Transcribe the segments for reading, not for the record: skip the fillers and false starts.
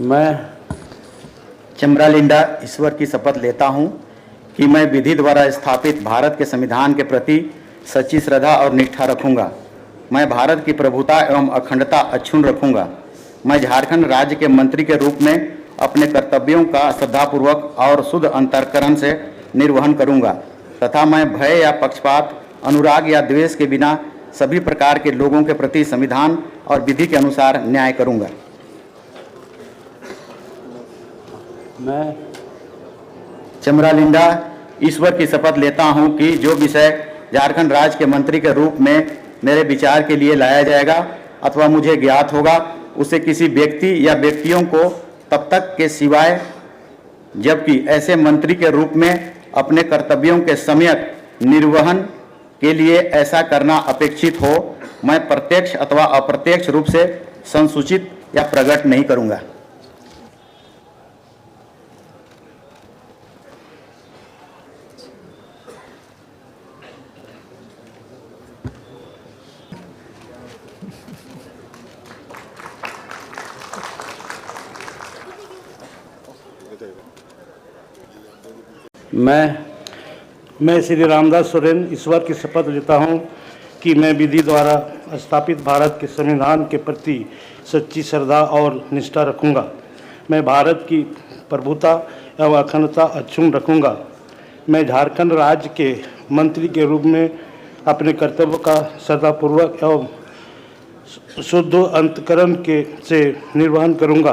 मैं चमरालिंडा ईश्वर की शपथ लेता हूं कि मैं विधि द्वारा स्थापित भारत के संविधान के प्रति सच्ची श्रद्धा और निष्ठा रखूंगा। मैं भारत की प्रभुता एवं अखंडता अक्षुण्ण रखूंगा। मैं झारखंड राज्य के मंत्री के रूप में अपने कर्तव्यों का श्रद्धापूर्वक और शुद्ध अंतःकरण से निर्वहन करूंगा तथा मैं भय या पक्षपात, अनुराग या द्वेष के बिना सभी प्रकार के लोगों के प्रति संविधान और विधि के अनुसार न्याय करूंगा। मैं चमरालिंडा ईश्वर की शपथ लेता हूं कि जो विषय झारखंड राज्य के मंत्री के रूप में मेरे विचार के लिए लाया जाएगा अथवा मुझे ज्ञात होगा, उसे किसी व्यक्ति या व्यक्तियों को तब तक के सिवाय जबकि ऐसे मंत्री के रूप में अपने कर्तव्यों के सम्यक निर्वहन के लिए ऐसा करना अपेक्षित हो, मैं प्रत्यक्ष अथवा अप्रत्यक्ष रूप से संसूचित या प्रकट नहीं करूंगा। मैं श्री रामदास सोरेन ईश्वर की शपथ लेता हूं कि मैं विधि द्वारा स्थापित भारत के संविधान के प्रति सच्ची श्रद्धा और निष्ठा रखूंगा। मैं भारत की प्रभुता एवं अखंडता अक्षुण्ण रखूंगा। मैं झारखंड राज्य के मंत्री के रूप में अपने कर्तव्य का श्रद्धापूर्वक एवं शुद्ध अंतःकरण से निर्वहन करूंगा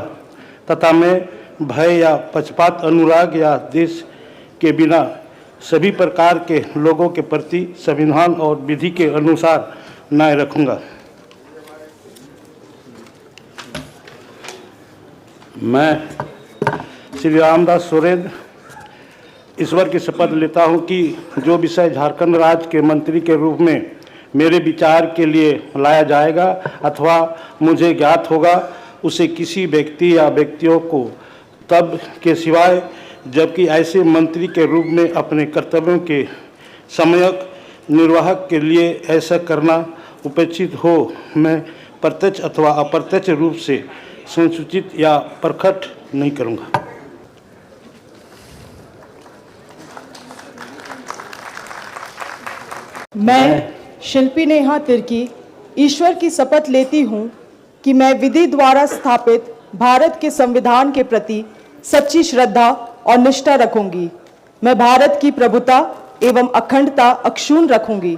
तथा मैं भय या पक्षपात, अनुराग या द्वेष के बिना सभी प्रकार के लोगों के प्रति संविधान और विधि के अनुसार न्याय रखूंगा। मैं श्री रामदास सोरेन ईश्वर की शपथ लेता हूं कि जो विषय झारखंड राज्य के मंत्री के रूप में मेरे विचार के लिए लाया जाएगा अथवा मुझे ज्ञात होगा, उसे किसी व्यक्ति या व्यक्तियों को तब के सिवाय जबकि ऐसे मंत्री के रूप में अपने कर्तव्यों के सम्यक निर्वाहक के लिए ऐसा करना उपेक्षित हो, मैं प्रत्यक्ष अथवा अप्रत्यक्ष रूप से संसूचित या प्रकट नहीं करूंगा। मैं शिल्पी नेहा तिर्की ईश्वर की शपथ लेती हूँ कि मैं विधि द्वारा स्थापित भारत के संविधान के प्रति सच्ची श्रद्धा और निष्ठा रखूंगी। मैं भारत की प्रभुता एवं अखंडता अक्षुण्ण रखूंगी।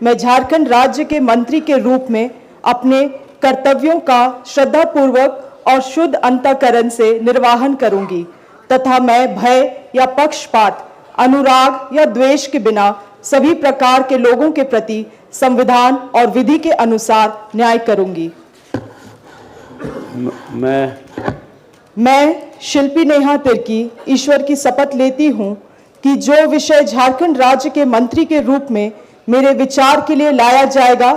मैं झारखंड राज्य के मंत्री के रूप में अपने कर्तव्यों का श्रद्धापूर्वक और शुद्ध अंतःकरण से निर्वहन करूंगी तथा मैं भय या पक्षपात, अनुराग या द्वेष के बिना सभी प्रकार के लोगों के प्रति संविधान और विधि के अनुसार न्याय करूंगी। मैं शिल्पी नेहा तिर्की ईश्वर की शपथ लेती हूं कि जो विषय झारखंड राज्य के मंत्री के रूप में मेरे विचार के लिए लाया जाएगा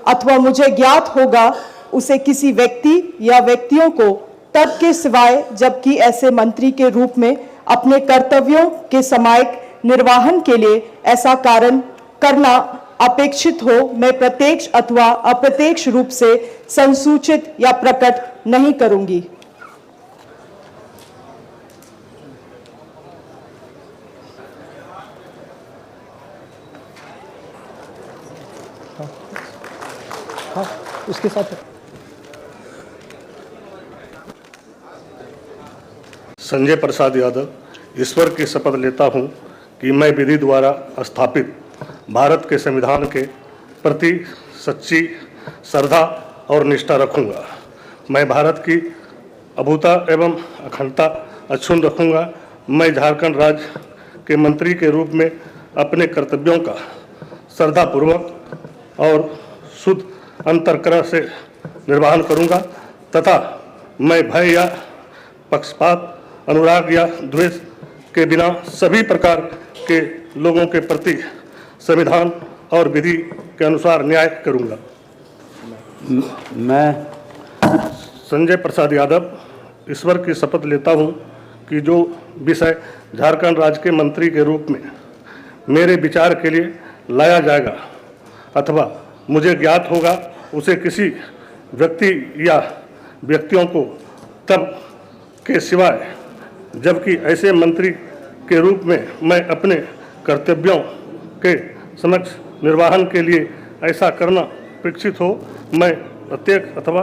अथवा मुझे ज्ञात होगा, उसे किसी व्यक्ति या व्यक्तियों को तब के सिवाय जबकि ऐसे मंत्री के रूप में अपने कर्तव्यों के सम्यक निर्वहन के लिए ऐसा कारण करना अपेक्षित हो, मैं प्रत्यक्ष अथवा अप्रत्यक्ष रूप से संसूचित या प्रकट नहीं करूंगी। उसके साथ संजय प्रसाद यादव ईश्वर की शपथ लेता हूं कि मैं विधि द्वारा स्थापित भारत के संविधान के प्रति सच्ची श्रद्धा और निष्ठा रखूंगा। मैं भारत की प्रभुता एवं अखंडता अक्षुण्ण रखूंगा। मैं झारखंड राज्य के मंत्री के रूप में अपने कर्तव्यों का श्रद्धापूर्वक और शुद्ध अंतःकरण से निर्वहन करूंगा तथा मैं भय या पक्षपात, अनुराग या द्वेष के बिना सभी प्रकार के लोगों के प्रति संविधान और विधि के अनुसार न्याय करूंगा। मैं संजय प्रसाद यादव ईश्वर की शपथ लेता हूं कि जो विषय झारखंड राज्य के मंत्री के रूप में मेरे विचार के लिए लाया जाएगा अथवा मुझे ज्ञात होगा, उसे किसी व्यक्ति या व्यक्तियों को तब के सिवाय जबकि ऐसे मंत्री के रूप में मैं अपने कर्तव्यों के समक्ष निर्वहन के लिए ऐसा करना अपेक्षित हो, मैं प्रत्यक्ष अथवा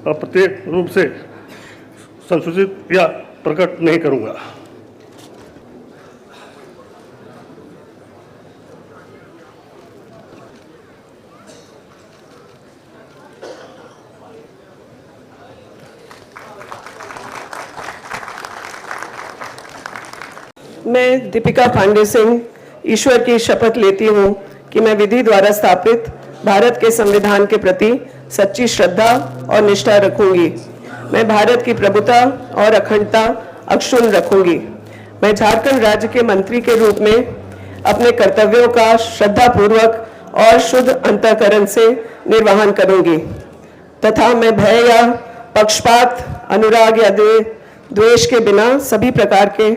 अप्रत्यक्ष रूप से संसूचित या प्रकट नहीं करूँगा। मैं दीपिका पांडे सिंह ईश्वर की शपथ लेती हूँ कि मैं विधि द्वारा स्थापित भारत के संविधान के प्रति सच्ची श्रद्धा और निष्ठा रखूंगी। मैं भारत की प्रभुता और अखंडता अक्षुण्ण रखूंगी। मैं झारखंड राज्य के मंत्री के रूप में अपने कर्तव्यों का श्रद्धापूर्वक और शुद्ध अंतःकरण से निर्वहन करूंगी तथा मैं भय या पक्षपात, अनुराग या द्वेष के बिना सभी प्रकार के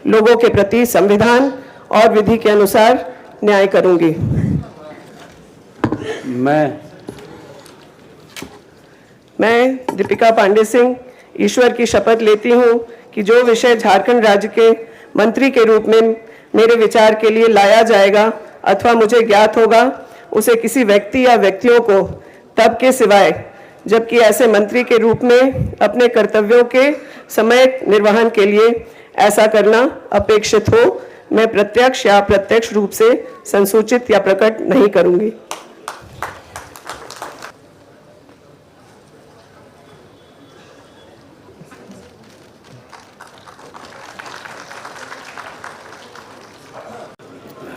लोगों के प्रति संविधान और विधि के अनुसार न्याय करूंगी। मैं दीपिका पांडे सिंह ईश्वर की शपथ लेती हूं कि जो विषय झारखंड राज्य के मंत्री के रूप में मेरे विचार के लिए लाया जाएगा अथवा मुझे ज्ञात होगा, उसे किसी व्यक्ति या व्यक्तियों को तब के सिवाय जबकि ऐसे मंत्री के रूप में अपने कर्तव्यों के समय निर्वहन के लिए ऐसा करना अपेक्षित हो, मैं प्रत्यक्ष या अप्रत्यक्ष रूप से संसूचित या प्रकट नहीं करूंगी।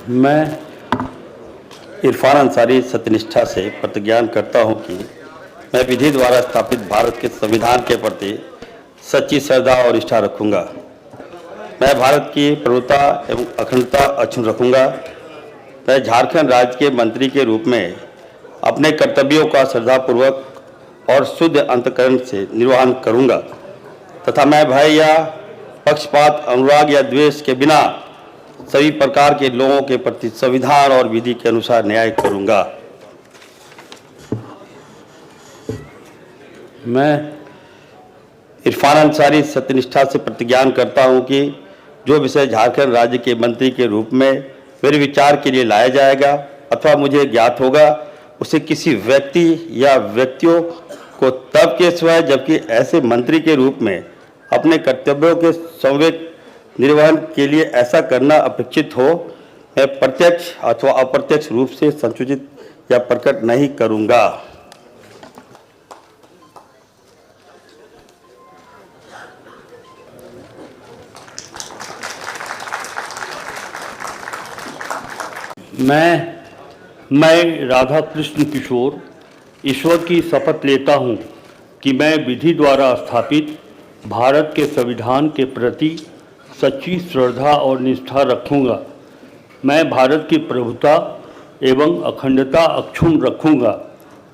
मैं इरफान अंसारी सत्यनिष्ठा से प्रतिज्ञान करता हूं कि मैं विधि द्वारा स्थापित भारत के संविधान के प्रति सच्ची श्रद्धा और निष्ठा रखूंगा। मैं भारत की प्रभुता एवं अखंडता अक्षुण्ण रखूंगा। मैं झारखंड राज्य के मंत्री के रूप में अपने कर्तव्यों का श्रद्धापूर्वक और शुद्ध अंतःकरण से निर्वहन करूंगा तथा मैं भय या पक्षपात, अनुराग या द्वेष के बिना सभी प्रकार के लोगों के प्रति संविधान और विधि के अनुसार न्याय करूंगा। मैं इरफान अंसारी सत्यनिष्ठा से प्रतिज्ञान करता हूं कि जो विषय झारखंड राज्य के मंत्री के रूप में मेरे विचार के लिए लाया जाएगा अथवा मुझे ज्ञात होगा, उसे किसी व्यक्ति या व्यक्तियों को तब के सिवाय जबकि ऐसे मंत्री के रूप में अपने कर्तव्यों के संवेक निर्वहन के लिए ऐसा करना अपेक्षित हो, मैं प्रत्यक्ष अथवा अप्रत्यक्ष रूप से संसूचित या प्रकट नहीं करूंगा। मैं राधा कृष्ण किशोर ईश्वर की शपथ लेता हूं कि मैं विधि द्वारा स्थापित भारत के संविधान के प्रति सच्ची श्रद्धा और निष्ठा रखूंगा। मैं भारत की प्रभुता एवं अखंडता अक्षुण्ण रखूंगा।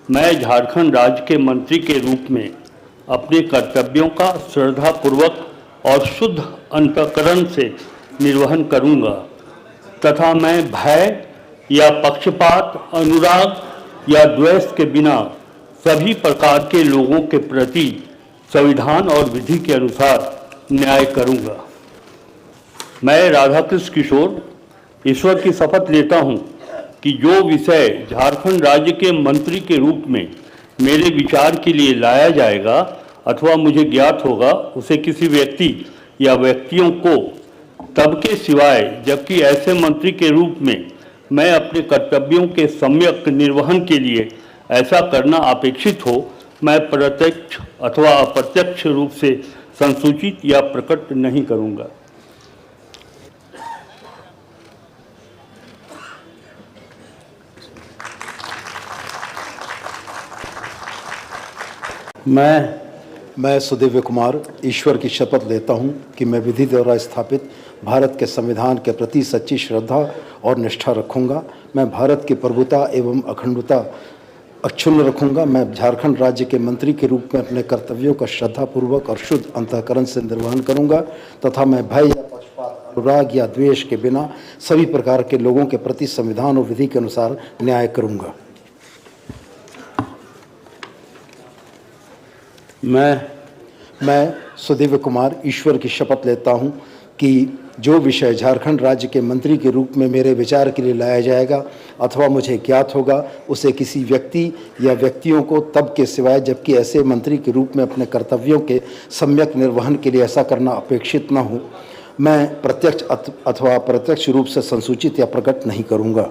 मैं झारखंड राज्य के मंत्री के रूप में अपने कर्तव्यों का श्रद्धापूर्वक और शुद्ध अंतःकरण से निर्वहन करूंगा तथा मैं भय या पक्षपात, अनुराग या द्वेष के बिना सभी प्रकार के लोगों के प्रति संविधान और विधि के अनुसार न्याय करूंगा। मैं राधाकृष्ण किशोर ईश्वर की शपथ लेता हूं कि जो विषय झारखंड राज्य के मंत्री के रूप में मेरे विचार के लिए लाया जाएगा अथवा मुझे ज्ञात होगा, उसे किसी व्यक्ति या व्यक्तियों को तब के सिवाय जबकि ऐसे मंत्री के रूप में मैं अपने कर्तव्यों के सम्यक निर्वहन के लिए ऐसा करना अपेक्षित हो, मैं प्रत्यक्ष अथवा अप्रत्यक्ष रूप से संसूचित या प्रकट नहीं करूंगा। मैं सुदिव्य कुमार ईश्वर की शपथ लेता हूं कि मैं विधि द्वारा स्थापित भारत के संविधान के प्रति सच्ची श्रद्धा और निष्ठा रखूंगा। मैं भारत की प्रभुता एवं अखंडता अक्षुण्ण रखूंगा। मैं झारखंड राज्य के मंत्री के रूप में अपने कर्तव्यों का श्रद्धापूर्वक और शुद्ध अंतःकरण से निर्वहन करूंगा तथा मैं भय या पक्षपात, अनुराग या द्वेष के बिना सभी प्रकार के लोगों के प्रति संविधान और विधि के अनुसार न्याय करूंगा। मैं सुदिव्य कुमार ईश्वर की शपथ लेता हूं कि जो विषय झारखंड राज्य के मंत्री के रूप में मेरे विचार के लिए लाया जाएगा अथवा मुझे ज्ञात होगा, उसे किसी व्यक्ति या व्यक्तियों को तब के सिवाय जबकि ऐसे मंत्री के रूप में अपने कर्तव्यों के सम्यक निर्वहन के लिए ऐसा करना अपेक्षित न हो, मैं प्रत्यक्ष अथवा अप्रत्यक्ष रूप से संसूचित या प्रकट नहीं करूँगा।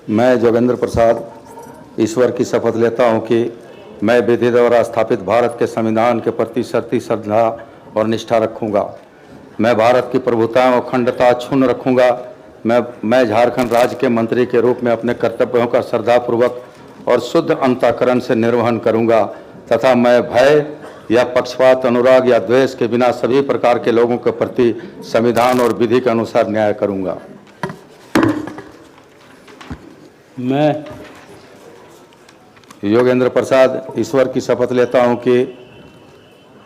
मैं जोगेंद्र प्रसाद ईश्वर की शपथ लेता हूं कि मैं विधि द्वारा स्थापित भारत के संविधान के प्रति सच्ची श्रद्धा और निष्ठा रखूंगा। मैं भारत की प्रभुता और अखंडता अक्षुण्ण रखूंगा। मैं झारखंड राज्य के मंत्री के रूप में अपने कर्तव्यों का श्रद्धापूर्वक और शुद्ध अंतःकरण से निर्वहन करूंगा तथा मैं भय या पक्षपात, अनुराग या द्वेष के बिना सभी प्रकार के लोगों के प्रति संविधान और विधि के अनुसार न्याय करूंगा। मैं योगेंद्र प्रसाद ईश्वर की शपथ लेता हूं कि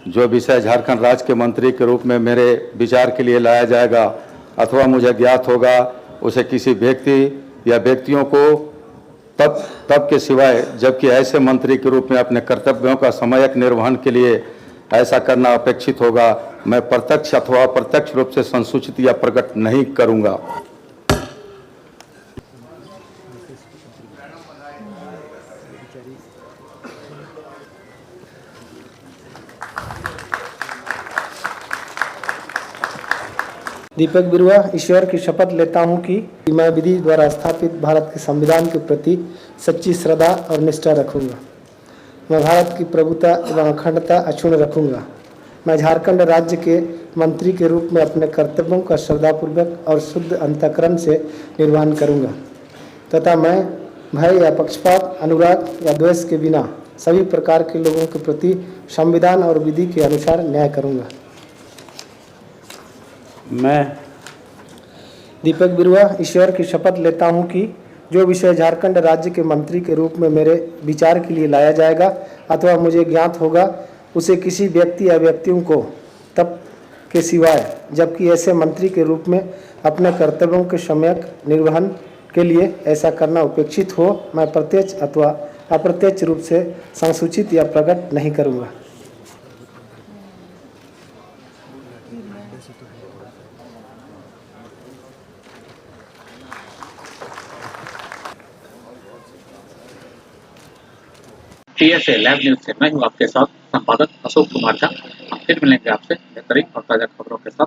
जो विषय झारखंड राज्य के मंत्री के रूप में मेरे विचार के लिए लाया जाएगा अथवा मुझे ज्ञात होगा, उसे किसी व्यक्ति या व्यक्तियों को तब के सिवाय जबकि ऐसे मंत्री के रूप में अपने कर्तव्यों का सम्यक निर्वहन के लिए ऐसा करना अपेक्षित होगा, मैं प्रत्यक्ष अथवा अप्रत्यक्ष रूप से संसूचित या प्रकट नहीं करूंगा। दीपक बिरुआ ईश्वर की शपथ लेता हूं कि मैं विधि द्वारा स्थापित भारत के संविधान के प्रति सच्ची श्रद्धा और निष्ठा रखूंगा। मैं भारत की प्रभुता एवं अखंडता अक्षुण्ण रखूंगा। मैं झारखंड राज्य के मंत्री के रूप में अपने कर्तव्यों का श्रद्धापूर्वक और शुद्ध अंतःकरण से निर्वहन करूंगा तथा मैं भय या पक्षपात, अनुराग या द्वेष के बिना सभी प्रकार के लोगों के प्रति संविधान और विधि के अनुसार न्याय करूंगा। मैं दीपक बिरुआ ईश्वर की शपथ लेता हूं कि जो विषय झारखंड राज्य के मंत्री के रूप में मेरे विचार के लिए लाया जाएगा अथवा मुझे ज्ञात होगा, उसे किसी व्यक्ति या व्यक्तियों को तब के सिवाय जबकि ऐसे मंत्री के रूप में अपने कर्तव्यों के सम्यक निर्वहन के लिए ऐसा करना अपेक्षित हो, मैं प्रत्यक्ष अथवा अप्रत्यक्ष रूप से संसूचित या प्रकट नहीं करूँगा। TSA लैब न्यूज से मैं हूं आपके साथ संपादक अशोक कुमार झा। हम फिर मिलेंगे आपसे बेहतरीन और ताजा खबरों के साथ।